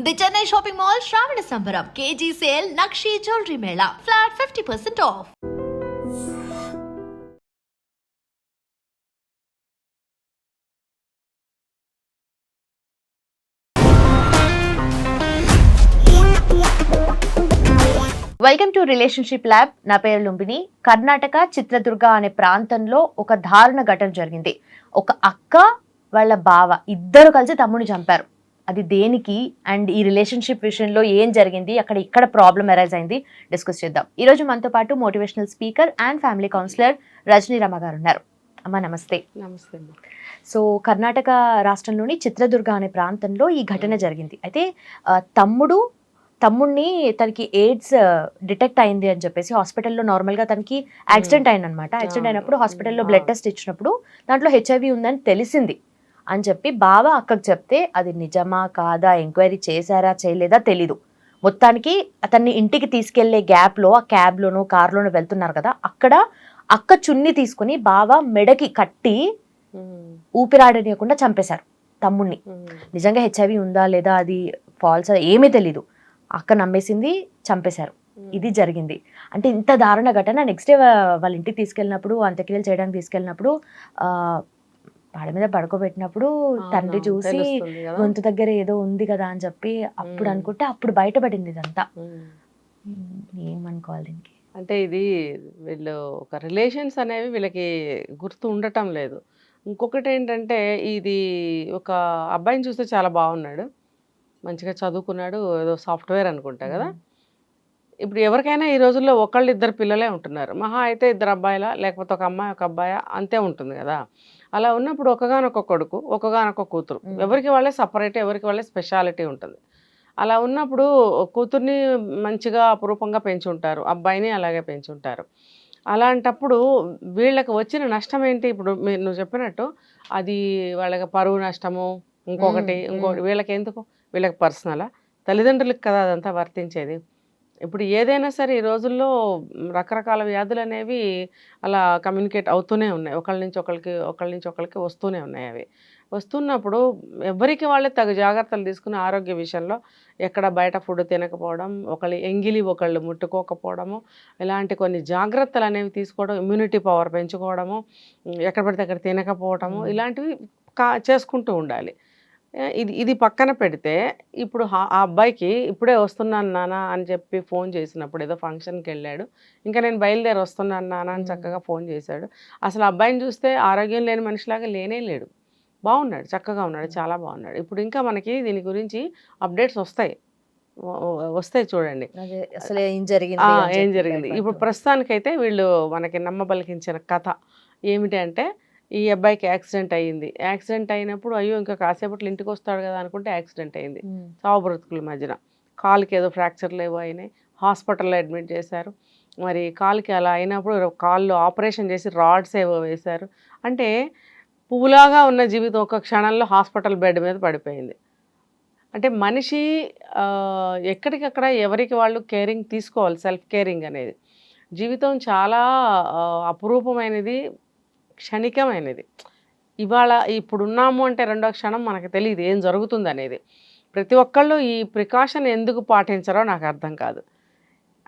The Chennai shopping mall శ్రావణ సంబరం KG sale nakshi jewellery Mela flat 50% of. Welcome to relationship lab. నా పేరు లుంబిని. కర్ణాటక చిత్రదుర్గ అనే ప్రాంతంలో ఒక దారుణ ఘటన జరిగింది. ఒక అక్క వాళ్ళ బావ ఇద్దరు కలిసి తమ్ముడిని చంపారు. అది దేనికి అండ్ ఈ రిలేషన్షిప్ విషయంలో ఏం జరిగింది, ఇక్కడ ప్రాబ్లం అరైజ్ అయింది, డిస్కస్ చేద్దాం. ఈరోజు మనతో పాటు motivational speaker and family counsellor Rajani Rama గారు ఉన్నారు. అమ్మ నమస్తే. నమస్తే. సో కర్ణాటక రాష్ట్రంలోని చిత్రదుర్గ అనే ప్రాంతంలో ఈ ఘటన జరిగింది. అయితే తమ్ముడిని తనకి ఎయిడ్స్ డిటెక్ట్ అయింది అని చెప్పేసి హాస్పిటల్లో నార్మల్గా తనకి యాక్సిడెంట్ అయిందనమాట. యాక్సిడెంట్ అయినప్పుడు హాస్పిటల్లో బ్లడ్ టెస్ట్ ఇచ్చినప్పుడు దాంట్లో హెచ్ఐవి ఉందని తెలిసింది అని చెప్పి బావ అక్కకు చెప్తే అది నిజమా కాదా ఎంక్వైరీ చేశారా చేయలేదా తెలీదు. మొత్తానికి అతన్ని ఇంటికి తీసుకెళ్లే గ్యాప్లో ఆ క్యాబ్లోనూ కార్లోనూ వెళ్తున్నారు కదా, అక్కడ అక్క చున్ని తీసుకుని బావ మెడకి కట్టి ఊపిరాడనీయకుండా చంపేశారు తమ్ముడిని. నిజంగా హెచ్ఐవి ఉందా లేదా అది ఫాల్స్ ఏమీ తెలీదు. అక్క నమ్మేసింది, చంపేశారు. ఇది జరిగింది. అంటే ఇంత దారుణ ఘటన. నెక్స్ట్ డే వాళ్ళ ఇంటికి తీసుకెళ్ళినప్పుడు, అంత్యక్రియలు చేయడానికి తీసుకెళ్ళినప్పుడు పాడ మీద పడుకోబెట్టినప్పుడు తండ్రి చూసి గొంతు దగ్గర ఏదో ఉంది కదా అని చెప్పి అప్పుడు అనుకుంటే అప్పుడు బయటపడింది ఇదంతా. ఏమనుకోవాలి దీనికి? అంటే ఇది వీళ్ళు ఒక రిలేషన్స్ అనేవి వీళ్ళకి గుర్తు ఉండటం లేదు. ఇంకొకటి ఏంటంటే ఇది ఒక అబ్బాయిని చూస్తే చాలా బాగున్నాడు, మంచిగా చదువుకున్నాడు, ఏదో సాఫ్ట్వేర్ అనుకుంటా కదా. ఇప్పుడు ఎవరికైనా ఈ రోజుల్లో ఒకళ్ళు ఇద్దరు పిల్లలే ఉంటున్నారు, మహా అయితే ఇద్దరు అబ్బాయిలా లేకపోతే ఒక అమ్మాయి ఒక అబ్బాయి అంతే ఉంటుంది కదా. అలా ఉన్నప్పుడు ఒకగానొక కొడుకు ఒకగానొక కూతురు, ఎవరికి వాళ్ళే సపరేట్, ఎవరికి వాళ్ళే స్పెషాలిటీ ఉంటుంది. అలా ఉన్నప్పుడు కూతుర్ని మంచిగా అపురూపంగా పెంచుంటారు, అబ్బాయిని అలాగే పెంచుంటారు. అలాంటప్పుడు వీళ్ళకి వచ్చిన నష్టం ఏంటి? ఇప్పుడు నువ్వు చెప్పినట్టు అది వాళ్ళకి పరువు నష్టము, ఇంకొకటి వీళ్ళకి ఎందుకు, వీళ్ళకి పర్సనలా, తల్లిదండ్రులకు కదా అదంతా వర్తించేది. ఇప్పుడు ఏదైనా సరే ఈ రోజుల్లో రకరకాల వ్యాధులు అనేవి అలా కమ్యూనికేట్ అవుతూనే ఉన్నాయి, ఒకళ్ళ నుంచి ఒకళ్ళకి వస్తూనే ఉన్నాయి. అవి వస్తున్నప్పుడు ఎవరికి వాళ్ళే తగు జాగ్రత్తలు తీసుకుని ఆరోగ్య విషయంలో ఎక్కడ బయట ఫుడ్ తినకపోవడం, ఎంగిలి ఒకళ్ళు ముట్టుకోకపోవడము, ఇలాంటి కొన్ని జాగ్రత్తలు అనేవి తీసుకోవడం, ఇమ్యూనిటీ పవర్ పెంచుకోవడము, ఎక్కడ పడితే అక్కడ తినకపోవడము, ఇలాంటివి చేసుకుంటూ ఉండాలి. ఇది పక్కన పెడితే ఇప్పుడు ఆ అబ్బాయికి ఇప్పుడే వస్తున్నాను నాన్న అని చెప్పి ఫోన్ చేసినప్పుడు, ఏదో ఫంక్షన్కి వెళ్ళాడు, ఇంకా నేను బయలుదేరి వస్తున్నాను నాన్న అని చక్కగా ఫోన్ చేశాడు. అసలు అబ్బాయిని చూస్తే ఆరోగ్యం లేని మనిషిలాగా లేనే లేడు, బాగున్నాడు, చక్కగా ఉన్నాడు, చాలా బాగున్నాడు. ఇప్పుడు ఇంకా మనకి దీని గురించి అప్డేట్స్ వస్తాయి చూడండి, అసలు ఏం జరిగింది. ఇప్పుడు ప్రస్తుతానికైతే వీళ్ళు మనకి నమ్మబలికించిన కథ ఏమిటి అంటే, ఈ అబ్బాయికి యాక్సిడెంట్ అయ్యింది. యాక్సిడెంట్ అయినప్పుడు అయ్యో ఇంకా కాసేపట్లో ఇంటికి వస్తాడు కదా అనుకుంటే యాక్సిడెంట్ అయింది. చావు బ్రతుకుల మధ్యన కాలుకి ఏదో ఫ్రాక్చర్లు ఏవో అయినాయి, హాస్పిటల్లో అడ్మిట్ చేశారు. మరి కాలుకి అలా అయినప్పుడు కాళ్ళు ఆపరేషన్ చేసి రాడ్స్ ఏవో వేశారు. అంటే పువ్వులాగా ఉన్న జీవితం ఒక క్షణంలో హాస్పిటల్ బెడ్ మీద పడిపోయింది. అంటే మనిషి ఎక్కడికక్కడ ఎవరికి వాళ్ళు కేరింగ్ తీసుకోవాలి, సెల్ఫ్ కేరింగ్ అనేది. జీవితం చాలా అపురూపమైనది, క్షణికమైనది. ఇవాళ ఇప్పుడున్నాము అంటే రెండో క్షణం మనకు తెలియదు ఏం జరుగుతుంది అనేది. ప్రతి ఒక్కళ్ళు ఈ ప్రికాషన్ ఎందుకు పాటించరో నాకు అర్థం కాదు.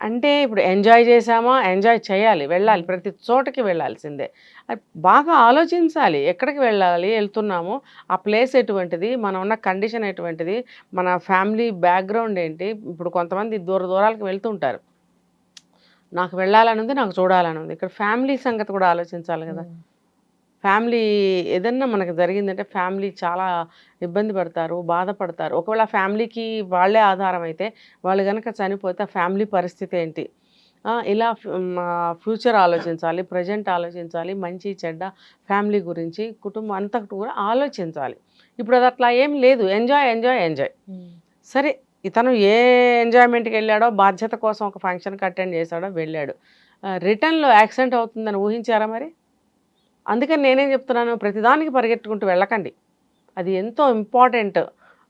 అంటే ఇప్పుడు ఎంజాయ్ చేసామా, ఎంజాయ్ చేయాలి, వెళ్ళాలి, ప్రతి చోటకి వెళ్ళాల్సిందే. బాగా ఆలోచించాలి, ఎక్కడికి వెళ్తున్నాము, ఆ ప్లేస్ ఎటువంటిది, మనం ఉన్న కండిషన్ ఎటువంటిది, మన ఫ్యామిలీ బ్యాక్గ్రౌండ్ ఏంటి. ఇప్పుడు కొంతమంది దూరాలకు వెళ్తుంటారు, నాకు వెళ్ళాలని ఉంది, నాకు చూడాలని ఉంది. ఇక్కడ ఫ్యామిలీ సంగతి కూడా ఆలోచించాలి కదా. ఫ్యామిలీ ఏదన్నా మనకు జరిగిందంటే ఫ్యామిలీ చాలా ఇబ్బంది పడతారు, బాధపడతారు. ఒకవేళ ఫ్యామిలీకి వాళ్ళే ఆధారం అయితే, వాళ్ళు కనుక చనిపోతే ఆ ఫ్యామిలీ పరిస్థితి ఏంటి. ఇలా ఫ్యూచర్ ఆలోచించాలి, ప్రజెంట్ ఆలోచించాలి, మంచి చెడ్డ ఫ్యామిలీ గురించి, కుటుంబం అంతా కూడా ఆలోచించాలి. ఇప్పుడు అది అట్లా ఏం లేదు, ఎంజాయ్ ఎంజాయ్ ఎంజాయ్. సరే, ఇతను ఏ ఎంజాయ్మెంట్కి వెళ్ళాడో, బాధ్యత కోసం ఒక ఫంక్షన్కి అటెండ్ చేశాడో వెళ్ళాడు, రిటర్న్లో యాక్సిడెంట్ అవుతుందని ఊహించారా మరి? అందుకని నేనేం చెప్తున్నాను, ప్రతిదానికి పరిగెట్టుకుంటూ వెళ్ళకండి. అది ఎంతో ఇంపార్టెంట్,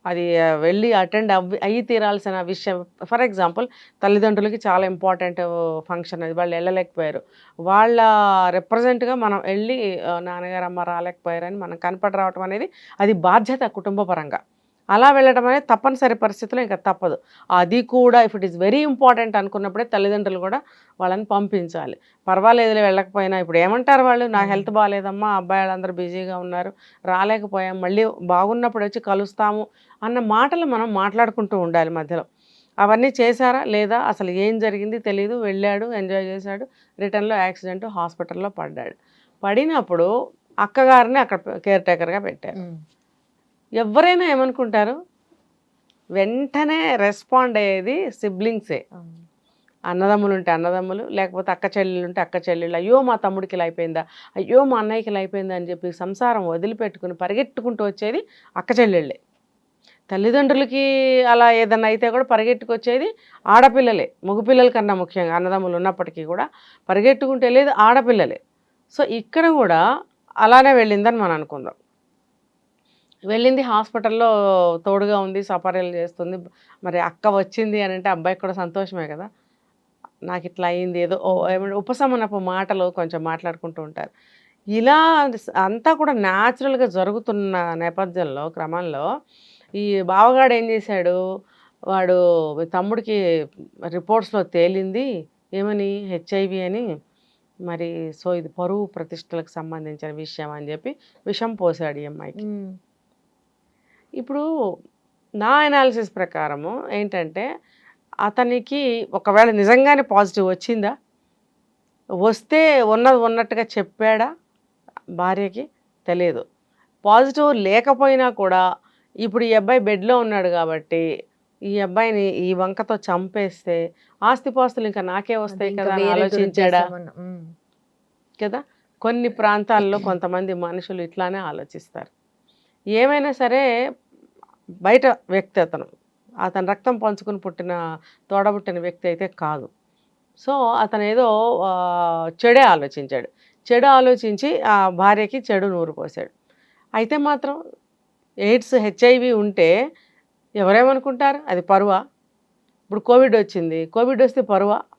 అది వెళ్ళి అటెండ్ అయ్యి తీరాల్సిన విషయం. ఫర్ ఎగ్జాంపుల్ తల్లిదండ్రులకి చాలా ఇంపార్టెంట్ ఫంక్షన్ అది, వాళ్ళు వెళ్ళలేకపోయారు, వాళ్ళ రిప్రజెంట్గా మనం వెళ్ళి నాన్నగారు అమ్మ రాలేకపోయారని మనం కనపడి రావటం అనేది అది బాధ్యత కుటుంబ పరంగా. అలా వెళ్ళడం అనేది తప్పనిసరి పరిస్థితుల్లో ఇంకా తప్పదు. అది కూడా if it is very important అనుకున్నప్పుడే తల్లిదండ్రులు కూడా వాళ్ళని పంపించాలి. పర్వాలేదులే వెళ్ళకపోయినా, ఇప్పుడు ఏమంటారు వాళ్ళు, నా హెల్త్ బాగాలేదమ్మా, అబ్బాయి వాళ్ళందరూ బిజీగా ఉన్నారు, రాలేకపోయాం, మళ్ళీ బాగున్నప్పుడు వచ్చి కలుస్తాము అన్న మాటలు మనం మాట్లాడుకుంటూ ఉండాలి మధ్యలో. అవన్నీ చేశారా లేదా, అసలు ఏం జరిగింది తెలీదు, వెళ్ళాడు, ఎంజాయ్ చేశాడు, రిటర్న్లో యాక్సిడెంట్, హాస్పిటల్లో పడ్డాడు. పడినప్పుడు అక్కగారిని అక్కడ కేర్ టేకర్గా పెట్టారు. ఎవరైనా ఏమనుకుంటారు, వెంటనే రెస్పాండ్ అయ్యేది సిబ్లింగ్సే. అన్నదమ్ములు ఉంటే అన్నదమ్ములు, లేకపోతే అక్క చెల్లెలు ఉంటే అక్క చెల్లెళ్ళు, అయ్యో మా తమ్ముడికి ఇలా అయిపోయిందా, అయ్యో మా అన్నయ్యకి ఇలా అయిపోయిందా అని చెప్పి సంసారం వదిలిపెట్టుకుని పరిగెట్టుకుంటూ వచ్చేది అక్క చెల్లెళ్ళే. తల్లిదండ్రులకి అలా ఏదన్నా అయితే కూడా పరిగెట్టుకొచ్చేది ఆడపిల్లలే, మగపిల్లల కన్నా ముఖ్యంగా అన్నదమ్ములు ఉన్నప్పటికీ కూడా పరిగెట్టుకుంటూ వెళ్ళేది ఆడపిల్లలే. సో ఇక్కడ కూడా అలానే వెళ్ళిందని మనం అనుకుందాం. వెళ్ళింది హాస్పిటల్లో తోడుగా ఉంది, సపర్యలు చేస్తుంది. మరి అక్క వచ్చింది అని అంటే అబ్బాయికి కూడా సంతోషమే కదా, నాకు ఇట్లా అయింది, ఏదో ఏమంటే ఉపశమనపు మాటలు కొంచెం మాట్లాడుకుంటూ ఉంటారు. ఇలా అంతా కూడా న్యాచురల్గా జరుగుతున్న నేపథ్యంలో క్రమంలో ఈ బావగాడు ఏం చేశాడు, వాడు మీ తమ్ముడికి రిపోర్ట్స్లో తేలింది ఏమని, హెచ్ఐవి అని, మరి సో ఇది పరువు ప్రతిష్టలకు సంబంధించిన విషయం అని చెప్పి విషం పోసాడు ఈ అమ్మాయికి. ఇప్పుడు నా అనాలిసిస్ ప్రకారము ఏంటంటే, అతనికి ఒకవేళ నిజంగానే పాజిటివ్ వచ్చిందా, వస్తే ఉన్నది ఉన్నట్టుగా చెప్పాడా భార్యకి, తెలియదు. పాజిటివ్ లేకపోయినా కూడా ఇప్పుడు ఈ అబ్బాయి బెడ్లో ఉన్నాడు కాబట్టి ఈ అబ్బాయిని ఈ వంకతో చంపేస్తే ఆస్తిపాస్తులు ఇంకా నాకే వస్తాయి కదా అని ఆలోచించాడా కదా. కొన్ని ప్రాంతాల్లో కొంతమంది మనుషులు ఇట్లానే ఆలోచిస్తారు. ఏమైనా సరే బయట వ్యక్తి అతను రక్తం పంచుకుని పుట్టిన తోడబుట్టిన వ్యక్తి అయితే కాదు. సో అతను ఏదో చెడే ఆలోచించాడు. చెడు ఆలోచించి ఆ భార్యకి చెడు నూరు పోసాడు. అయితే మాత్రం ఎయిడ్స్ హెచ్ఐవి ఉంటే ఎవరేమనుకుంటారు, అది పరువా? ఇప్పుడు కోవిడ్ వచ్చింది, కోవిడ్ వస్తే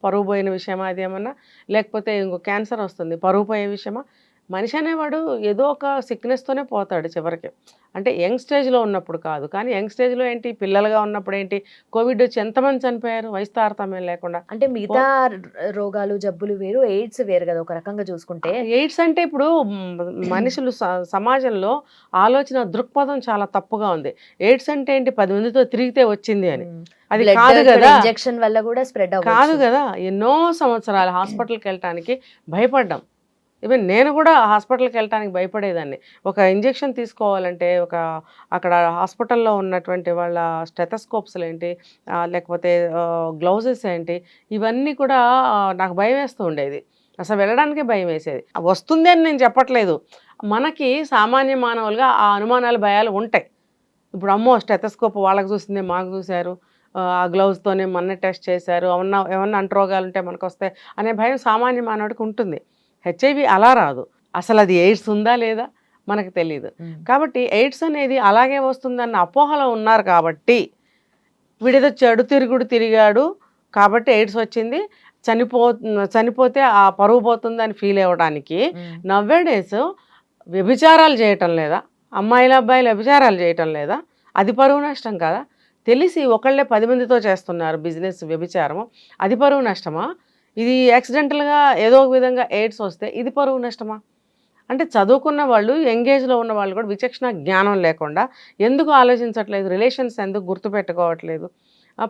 పరువు పోయిన విషయమా అది ఏమన్నా, లేకపోతే ఇంకో క్యాన్సర్ వస్తుంది పరువు పోయే విషయమా? మనిషి అనేవాడు ఏదో ఒక సిక్నెస్తోనే పోతాడు చివరికి. అంటే యంగ్ స్టేజ్లో ఉన్నప్పుడు కాదు, కానీ యంగ్ స్టేజ్లో ఏంటి, పిల్లలుగా ఉన్నప్పుడు ఏంటి, కోవిడ్ వచ్చి ఎంతమంది చనిపోయారు వయసు తారతమ్యం లేకుండా. అంటే మిగతా రోగాలు జబ్బులు వేరు, ఎయిడ్స్ వేరు కదా ఒక రకంగా చూసుకుంటే. ఎయిడ్స్ అంటే ఇప్పుడు మనుషులు సమాజంలో ఆలోచన దృక్పథం చాలా తప్పుగా ఉంది. ఎయిడ్స్ అంటే ఏంటి, 10 మందితో తిరిగితే వచ్చింది అని, అది కాదు కదా. ఇంజెక్షన్ వల్ల కూడా స్ప్రెడ్ కాదు కదా. ఎన్నో సంవత్సరాలు హాస్పిటల్కి వెళ్ళటానికి భయపడ్డాం. ఈవెన్ నేను కూడా హాస్పిటల్కి వెళ్ళటానికి భయపడేదాన్ని. ఒక ఇంజెక్షన్ తీసుకోవాలంటే అక్కడ హాస్పిటల్లో ఉన్నటువంటి వాళ్ళ స్టెథోస్కోప్స్లు ఏంటి, లేకపోతే గ్లౌజెస్ ఏంటి, ఇవన్నీ కూడా నాకు భయం వేస్తూ ఉండేది. అసలు వెళ్ళడానికే భయం వేసేది. వస్తుంది అని నేను చెప్పట్లేదు, మనకి సామాన్య మానవులుగా ఆ అనుమానాలు భయాలు ఉంటాయి. ఇప్పుడు అమ్మో స్టెథోస్కోప్ వాళ్ళకి చూసిందే మాకు చూశారు, ఆ గ్లౌజ్తోనే మొన్న టెస్ట్ చేశారు, ఏమన్నా అంటురోగాలు ఉంటే మనకు వస్తాయి అనే భయం సామాన్య మానవుడికి ఉంటుంది. హెచ్ఐవి అలా రాదు. అసలు అది ఎయిడ్స్ ఉందా లేదా మనకు తెలియదు. కాబట్టి ఎయిడ్స్ అనేది అలాగే వస్తుందన్న అపోహలో ఉన్నారు కాబట్టి, వీడేదో చెడు తిరిగాడు కాబట్టి ఎయిడ్స్ వచ్చింది, చనిపోతే ఆ పరువు పోతుందని ఫీల్ అవ్వడానికి నవ్వేడేస్ వ్యభిచారాలు చేయటం లేదా, అమ్మాయిల అబ్బాయిలు వ్యభిచారాలు చేయటం లేదా, అది పరువు నష్టం కదా. తెలిసి ఒకళ్ళే 10 మందితో చేస్తున్నారు బిజినెస్ వ్యభిచారము, అది పరువు నష్టమా? ఇది యాక్సిడెంటల్గా ఏదో ఒక విధంగా ఎయిడ్స్ వస్తే ఇది పరువు నష్టమా? అంటే చదువుకున్న వాళ్ళు, ఎంగేజ్లో ఉన్న వాళ్ళు కూడా విచక్షణ జ్ఞానం లేకుండా ఎందుకు ఆలోచించట్లేదు, రిలేషన్స్ ఎందుకు గుర్తుపెట్టుకోవట్లేదు?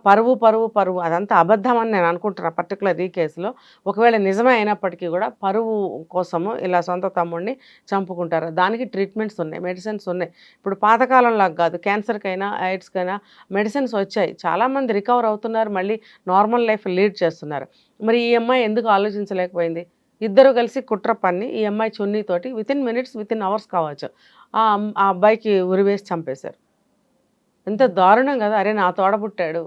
పరువు అదంతా అబద్ధం అని నేను అనుకుంటున్నా పర్టికులర్ ఈ కేసులో. ఒకవేళ నిజమే అయినప్పటికీ కూడా పరువు కోసము ఇలా సొంత తమ్ముడిని చంపుకుంటారు. దానికి ట్రీట్మెంట్స్ ఉన్నాయి, మెడిసిన్స్ ఉన్నాయి. ఇప్పుడు పాతకాలంలాగా కాదు, క్యాన్సర్కైనా ఎయిడ్స్కైనా మెడిసిన్స్ వచ్చాయి, చాలామంది రికవర్ అవుతున్నారు, మళ్ళీ నార్మల్ లైఫ్ లీడ్ చేస్తున్నారు. మరి ఈ అమ్మాయి ఎందుకు ఆలోచించలేకపోయింది? ఇద్దరు కలిసి కుట్ర పన్ని ఈ అమ్మాయి చున్నీతోటి వితిన్ మినిట్స్, వితిన్ అవర్స్ కావచ్చు, ఆ అబ్బాయికి ఉరివేసి చంపేశారు. ఎంత దారుణం కదా. అరే నా తోడబుట్టాడు,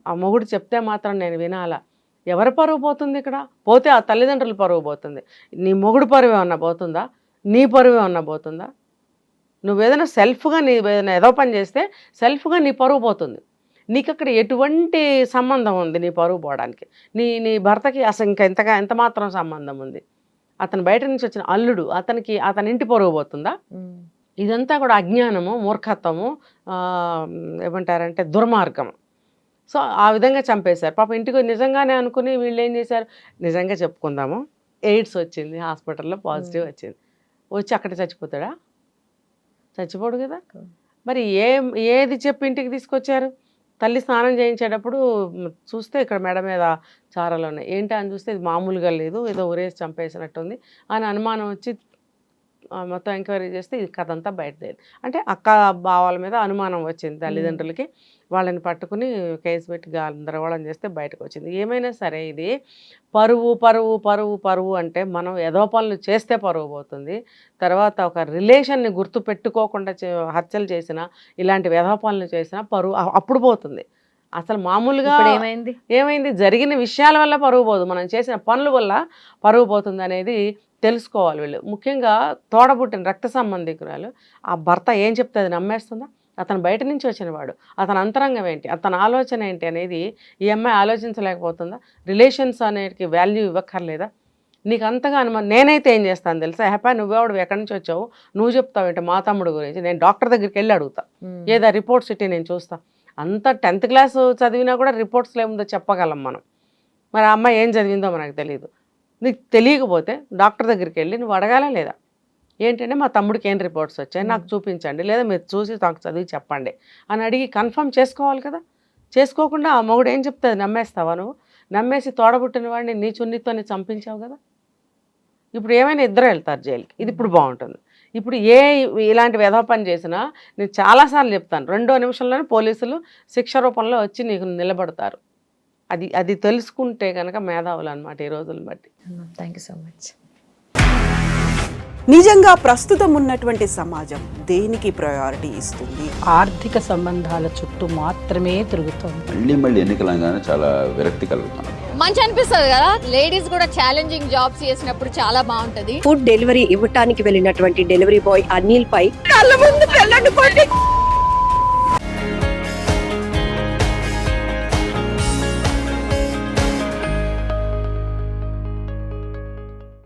ఆ మొగుడు చెప్తే మాత్రం నేను వినాలా? ఎవరి పరువు పోతుంది ఇక్కడ? పోతే ఆ తల్లిదండ్రుల పరువు పోతుంది. నీ మొగుడు పరువు ఏమన్నా పోతుందా? నీ పరువు ఏమన్నా పోతుందా? నువ్వేదైనా సెల్ఫ్గా ఏదైనా ఏదో పని చేస్తే సెల్ఫ్గా నీ పరువు పోతుంది. నీకు అక్కడ ఎటువంటి సంబంధం ఉంది నీ పరువు పోవడానికి? నీ భర్తకి అసలు ఇంకా ఎంత మాత్రం సంబంధం ఉంది? అతను బయట నుంచి వచ్చిన అల్లుడు, అతని ఇంటి పరువు పోతుందా? ఇదంతా కూడా అజ్ఞానము, మూర్ఖత్వము, ఏమంటారంటే దుర్మార్గము. సో ఆ విధంగా చంపేశారు. పాపం ఇంటికి నిజంగానే అనుకుని వీళ్ళు ఏం చేశారు, నిజంగా చెప్పుకుందాము, ఎయిడ్స్ వచ్చింది, హాస్పిటల్లో పాజిటివ్ వచ్చింది, వచ్చి అక్కడ చచ్చిపోతాడా? చచ్చిపోడు కదా. మరి ఏది చెప్పి ఇంటికి తీసుకొచ్చారు? తల్లి స్నానం చేయించేటప్పుడు చూస్తే ఇక్కడ మెడ మీద చారలు ఉన్నాయి, ఏంటి అని చూస్తే ఇది మామూలుగా లేదు, ఏదో ఉరేసి చంపేసినట్టుంది అని అనుమానం వచ్చి మొత్తం ఎంక్వైరీ చేస్తే ఇది కథ అంతా బయటదేది. అంటే అక్క బావాల మీద అనుమానం వచ్చింది తల్లిదండ్రులకి, వాళ్ళని పట్టుకుని కేసు పెట్టి గందరగోళం చేస్తే బయటకు వచ్చింది. ఏమైనా సరే ఇది పరువు పరువు పరువు పరువు అంటే మనం ఏదో పనులు చేస్తే పరువు పోతుంది, తర్వాత ఒక రిలేషన్ని గుర్తు పెట్టుకోకుండా హత్యలు చేసినా ఇలాంటి వెధవ పనులు చేసినా పరువు అప్పుడు పోతుంది. అసలు మామూలుగా ఏమైంది జరిగిన విషయాల వల్ల పరువు పోదు, మనం చేసిన పనుల వల్ల పరువు పోతుంది అనేది తెలుసుకోవాలి వీళ్ళు. ముఖ్యంగా తోడబుట్టిన రక్త సంబంధికురాలు ఆ భర్త ఏం చెప్తే అది నమ్మేస్తుందా? అతను బయట నుంచి వచ్చినవాడు, అతని అంతరంగం ఏంటి, అతని ఆలోచన ఏంటి అనేది ఈ అమ్మాయి ఆలోచించలేకపోతుందా? రిలేషన్స్ అనేది వాల్యూ ఇవ్వక్కర్లేదా? నీకు అంతగా అనుమానం. నేనైతే ఏం చేస్తాను తెలుసా, హ్యాపీ నువ్వెవడు ఎక్కడి నుంచి వచ్చావు, నువ్వు చెప్తావు ఏంటి మా తమ్ముడు గురించి, నేను డాక్టర్ దగ్గరికి వెళ్ళి అడుగుతా, ఏదా రిపోర్ట్స్ ఇట్టి నేను చూస్తా. అంత 10th క్లాస్ చదివినా కూడా రిపోర్ట్స్లో ఏముందో చెప్పగలం మనం. మరి ఆ అమ్మాయి ఏం చదివిందో మనకు తెలియదు. నీకు తెలియకపోతే డాక్టర్ దగ్గరికి వెళ్ళి నువ్వు అడగాలా లేదా, ఏంటంటే మా తమ్ముడికి ఏం రిపోర్ట్స్ వచ్చాయి నాకు చూపించండి, లేదా మీరు చూసి నాకు చదివి చెప్పండి అని అడిగి కన్ఫర్మ్ చేసుకోవాలి కదా. చేసుకోకుండా ఆ మొగుడు ఏం చెప్తుంది నమ్మేస్తావా నువ్వు? నమ్మేసి తోడబుట్టిన వాడిని నీ చున్నితోని చంపించావు కదా. ఇప్పుడు ఏమైనా ఇద్దరు వెళ్తారు జైలుకి, ఇది ఇప్పుడు బాగుంటుంది. ఇప్పుడు ఇలాంటి వెధవ పని చేసినా నేను చాలాసార్లు చెప్తాను, 2వ నిమిషంలోనే పోలీసులు శిక్ష రూపంలో వచ్చి నీకు నిలబడతారు. అది తెలుసుకుంటే కనుక మేధావులు అన్నమాట ఈ రోజులను బట్టి. Thank you so much. నిజంగా ప్రస్తుతం ఉన్నటువంటి సమాజం దేనికి ప్రయారిటీ ఇస్తుంది? ఆర్థిక సంబంధాల చుట్టూ మాత్రమే తిరుగుతోంది. మళ్ళీ ఎన్నికలంగానే చాలా విరక్తి కలుగుతున్నాం. మంచి అనిపిస్తుంది కదా, లేడీస్ కూడా ఛాలెంజింగ్ జాబ్స్ చేసినప్పుడు చాలా బాగుంటది. ఫుడ్ డెలివరీ ఇవ్వటానికి వెళ్ళినటువంటి డెలివరీ బాయ్ అనిల్ పై కళ్ళ ముందు